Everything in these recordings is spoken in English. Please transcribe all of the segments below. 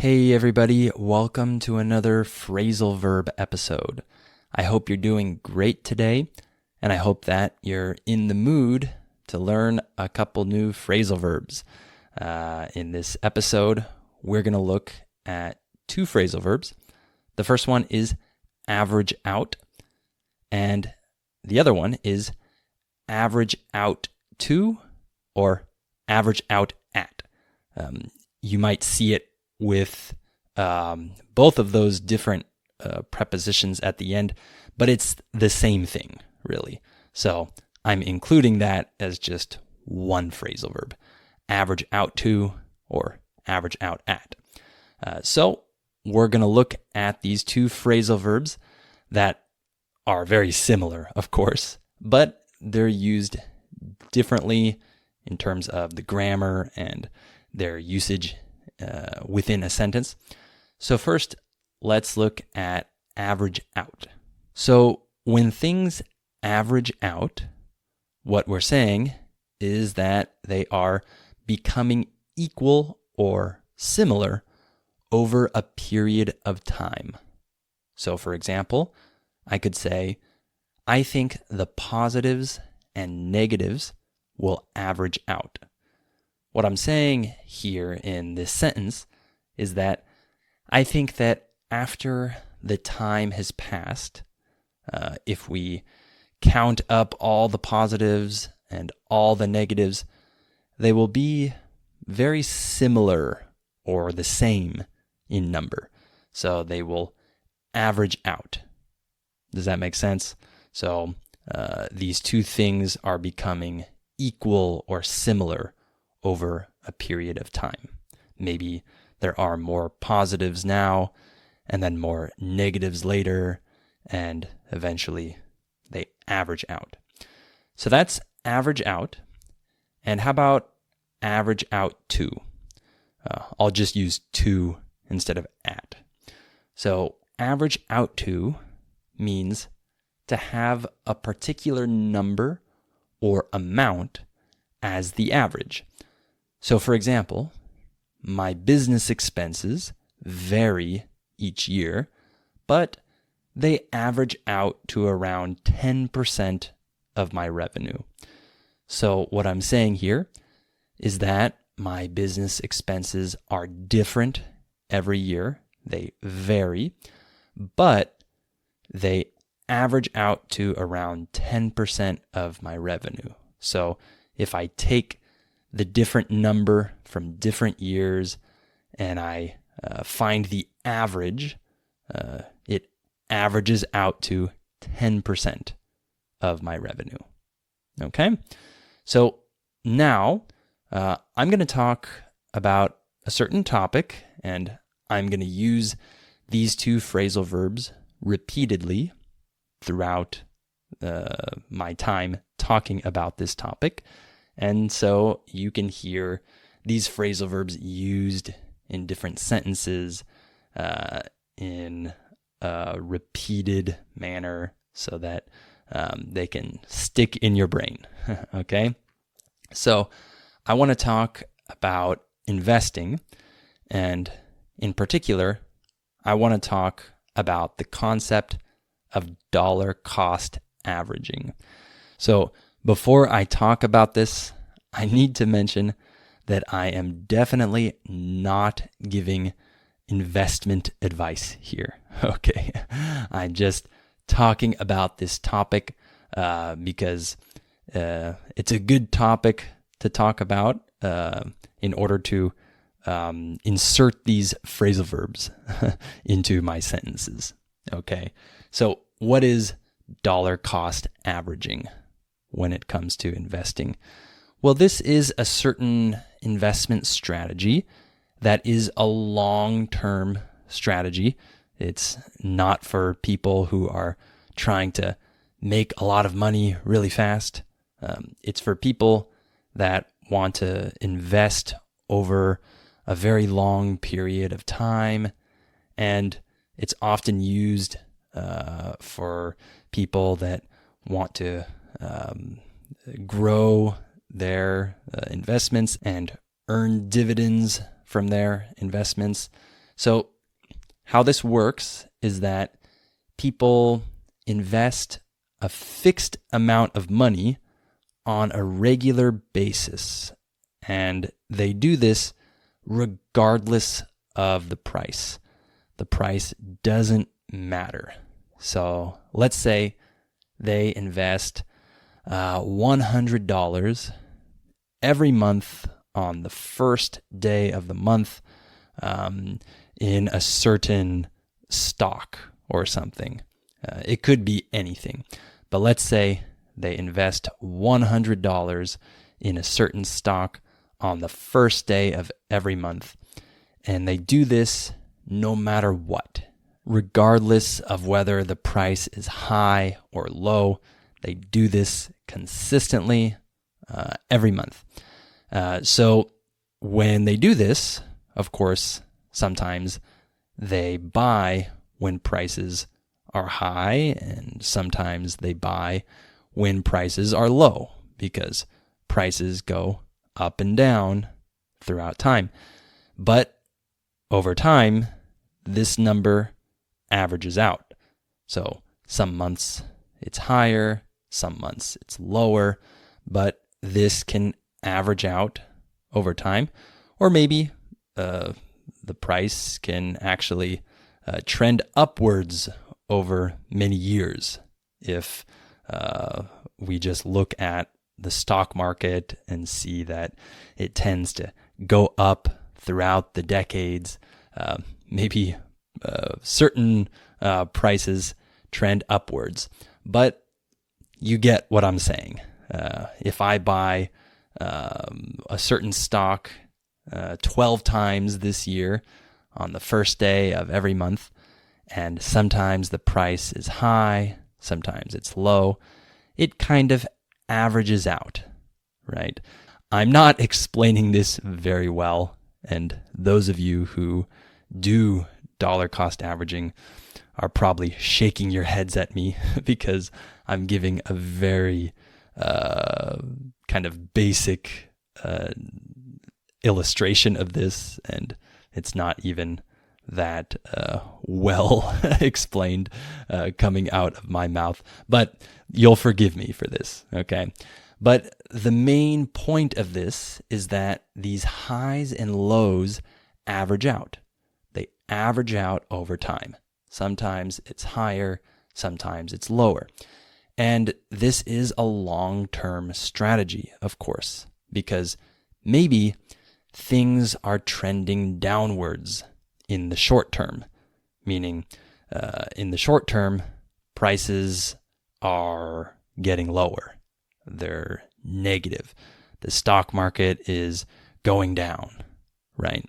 Hey everybody, welcome to another phrasal verb episode. I hope you're doing great today, and I hope that you're in the mood to learn a couple new phrasal verbs. In this episode, we're going to look at two phrasal verbs. The first one is average out, and the other one is average out to or average out at. You might see it with both of those different prepositions at the end, but it's the same thing, really. So I'm including that as just one phrasal verb, average out to or average out at. So we're going to look at these two phrasal verbs that are very similar, of course, but they're used differently in terms of the grammar and their usage within a sentence. So first, let's look at average out. So when things average out, what we're saying is that they are becoming equal or similar over a period of time. So for example, I could say, I think the positives and negatives will average out. What I'm saying here in this sentence is that I think that after the time has passed, if we count up all the positives and all the negatives, they will be very similar or the same in number. So they will average out. Does that make sense? So these two things are becoming equal or similar over a period of time. Maybe there are more positives now and then more negatives later, and eventually they average out. So that's average out. And how about average out to? I'll just use to instead of at. So average out to means to have a particular number or amount as the average. So for example, my business expenses vary each year, but they average out to around 10% of my revenue. So what I'm saying here is that my business expenses are different every year. They vary, but they average out to around 10% of my revenue. So if I take the different number from different years and I find the average, it averages out to 10% of my revenue. Okay? So now I'm going to talk about a certain topic, and I'm going to use these two phrasal verbs repeatedly throughout my time talking about this topic. And so you can hear these phrasal verbs used in different sentences in a repeated manner so that they can stick in your brain. Okay? So I want to talk about investing, and in particular, I want to talk about the concept of dollar cost averaging. So before I talk about this, I need to mention that I am definitely not giving investment advice here. Okay, I'm just talking about this topic because it's a good topic to talk about in order to insert these phrasal verbs into my sentences. Okay, so what is dollar cost averaging when it comes to investing? Well, this is a certain investment strategy that is a long-term strategy. It's not for people who are trying to make a lot of money really fast. It's for people that want to invest over a very long period of time, and it's often used for people that want to grow their investments and earn dividends from their investments. So how this works is that people invest a fixed amount of money on a regular basis, and they do this regardless of the price. The price doesn't matter. So let's say they invest $100 every month on the first day of the month in a certain stock or something. It could be anything, but let's say they invest $100 in a certain stock on the first day of every month, and they do this no matter what, regardless of whether the price is high or low. They do this consistently every month. So when they do this, of course, sometimes they buy when prices are high, and sometimes they buy when prices are low, because prices go up and down throughout time. But over time, this number averages out. So some months it's higher, some months it's lower, but this can average out over time. Or maybe the price can actually trend upwards over many years if we just look at the stock market and see that it tends to go up throughout the decades. Maybe certain prices trend upwards, but you get what I'm saying. If I buy a certain stock 12 times this year on the first day of every month, and sometimes the price is high, sometimes it's low, it kind of averages out, right? I'm not explaining this very well, and those of you who do dollar cost averaging are probably shaking your heads at me because I'm giving a very kind of basic illustration of this, and it's not even that well explained coming out of my mouth, but you'll forgive me for this, okay? But the main point of this is that these highs and lows average out. They average out over time. Sometimes it's higher, sometimes it's lower. And this is a long-term strategy, of course, because maybe things are trending downwards in the short term, meaning in the short term, prices are getting lower. They're negative. The stock market is going down, right?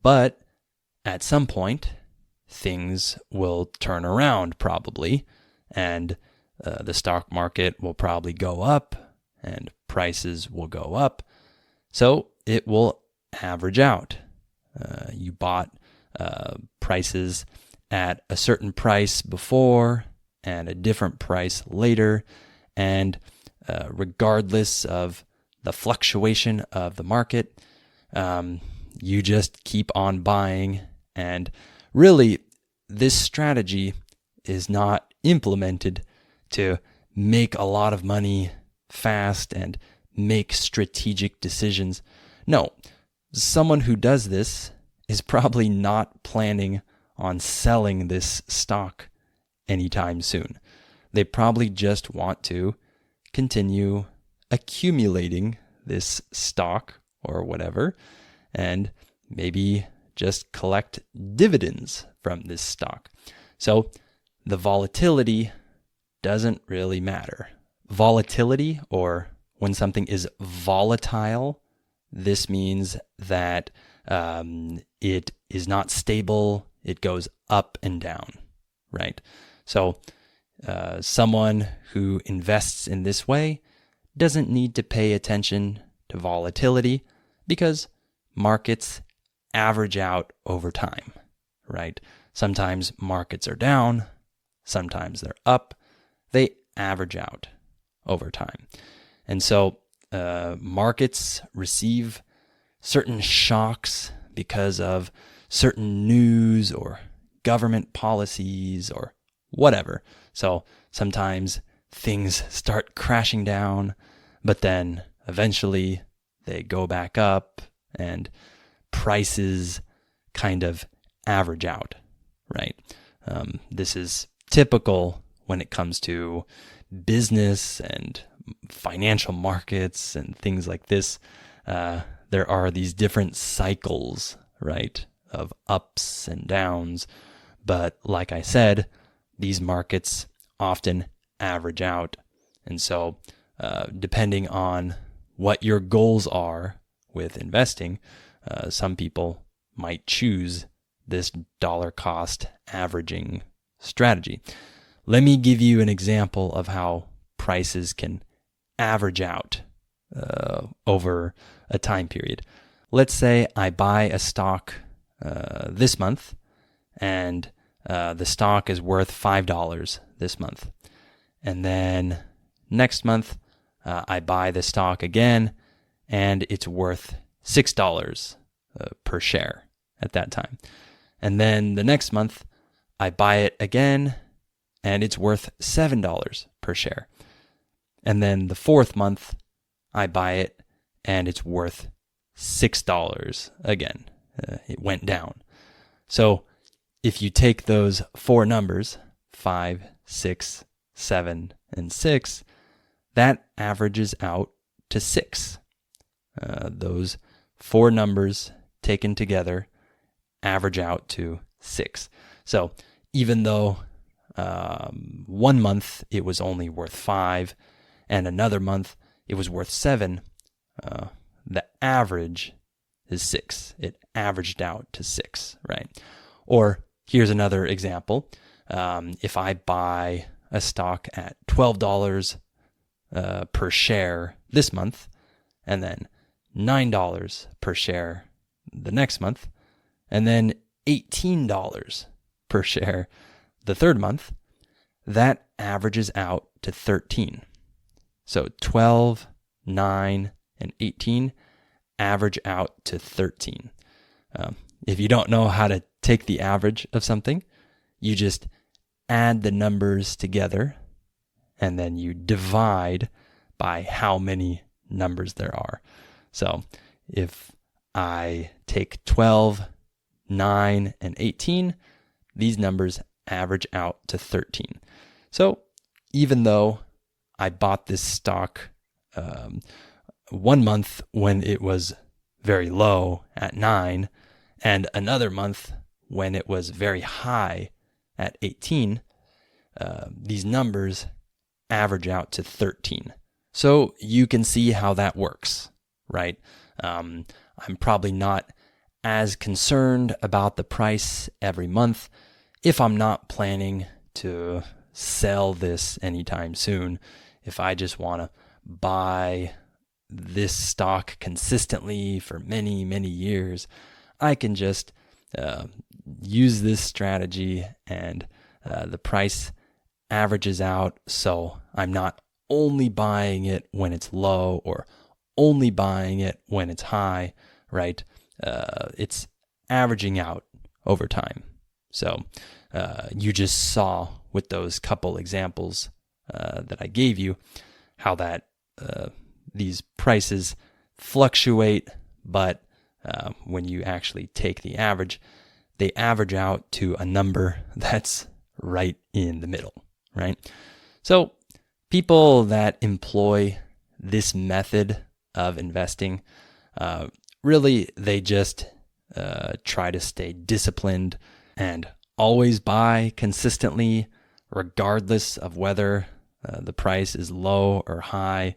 But at some point, things will turn around probably, and the stock market will probably go up and prices will go up. So it will average out. You bought prices at a certain price before and a different price later, and regardless of the fluctuation of the market, you just keep on buying. And really, this strategy is not implemented to make a lot of money fast and make strategic decisions. No, someone who does this is probably not planning on selling this stock anytime soon. They probably just want to continue accumulating this stock or whatever, and maybe just collect dividends from this stock. So the volatility doesn't really matter. Volatility, or when something is volatile, this means that it is not stable. It goes up and down, right? So someone who invests in this way doesn't need to pay attention to volatility because markets average out over time, right? Sometimes markets are down, sometimes they're up. They average out over time. And so markets receive certain shocks because of certain news or government policies or whatever. So sometimes things start crashing down, but then eventually they go back up and prices kind of average out, right? This is typical when it comes to business and financial markets and things like this. There are these different cycles, right, of ups and downs. But like I said, these markets often average out. And so depending on what your goals are with investing, some people might choose this dollar cost averaging strategy. Let me give you an example of how prices can average out over a time period. Let's say I buy a stock this month, and the stock is worth $5 this month. And then next month, I buy the stock again, and it's worth $6 per share at that time. And then the next month, I buy it again, and it's worth $7 per share. And then the fourth month, I buy it, and it's worth $6 again. It went down. So if you take those four numbers, 5, 6, 7, and 6, that averages out to 6. Those four numbers taken together average out to 6. So even though 1 month it was only worth 5, and another month it was worth 7, the average is 6. It averaged out to 6, right? Or here's another example. If I buy a stock at $12 per share this month, and then $9 per share the next month, and then $18 per share the third month, that averages out to 13. So 12, 9, and 18 average out to 13. If you don't know how to take the average of something, you just add the numbers together and then you divide by how many numbers there are. So if I take 12, 9, and 18, these numbers average out to 13. So even though I bought this stock 1 month when it was very low at 9, and another month when it was very high at 18, these numbers average out to 13. So you can see how that works, right? I'm probably not as concerned about the price every month if I'm not planning to sell this anytime soon. If I just want to buy this stock consistently for many, many years, I can just use this strategy and the price averages out, so I'm not only buying it when it's low or only buying it when it's high, right? It's averaging out over time. So you just saw with those couple examples that I gave you how that these prices fluctuate, but when you actually take the average, they average out to a number that's right in the middle, right? So people that employ this method of investing, really they just try to stay disciplined and always buy consistently, regardless of whether the price is low or high.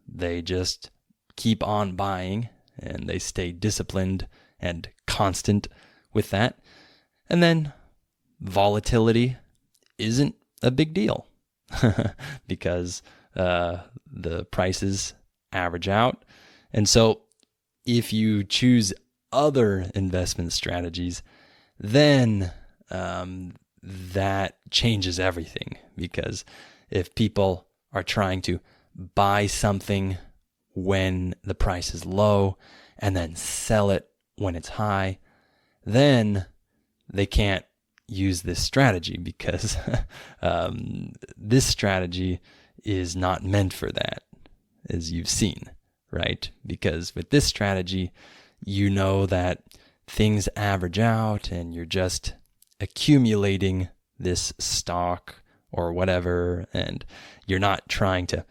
They just keep on buying and they stay disciplined and constant with that. And then volatility isn't a big deal because the prices average out. And so if you choose other investment strategies, then that changes everything. Because if people are trying to buy something when the price is low and then sell it when it's high, then they can't use this strategy because this strategy is not meant for that, as you've seen, right? Because with this strategy, you know that things average out and you're just accumulating this stock or whatever, and you're not trying to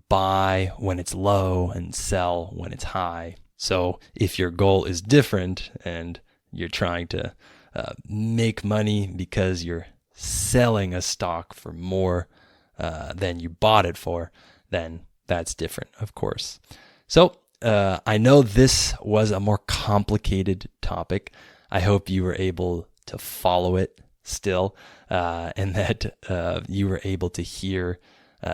buy when it's low and sell when it's high. So if your goal is different and you're trying to make money because you're selling a stock for more than you bought it for, then that's different, of course. So I know this was a more complicated topic. I hope you were able to follow it still, and that you were able to hear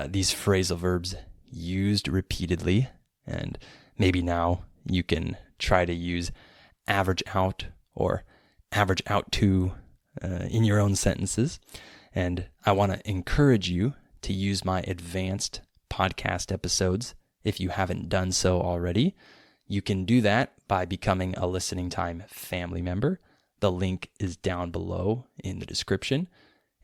these phrasal verbs used repeatedly. And maybe now you can try to use average out or average out to in your own sentences. And I want to encourage you to use my advanced podcast episodes if you haven't done so already. You can do that by becoming a Listening Time family member. The link is down below in the description.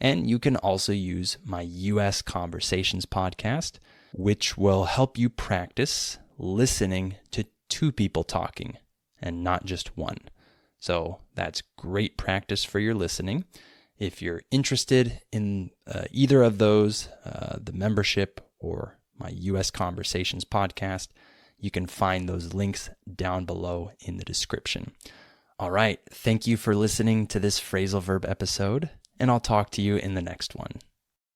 And you can also use my US Conversations podcast, which will help you practice listening to two people talking and not just one. So that's great practice for your listening. If you're interested in either of those, the membership or my US Conversations podcast, you can find those links down below in the description. All right, thank you for listening to this phrasal verb episode, and I'll talk to you in the next one.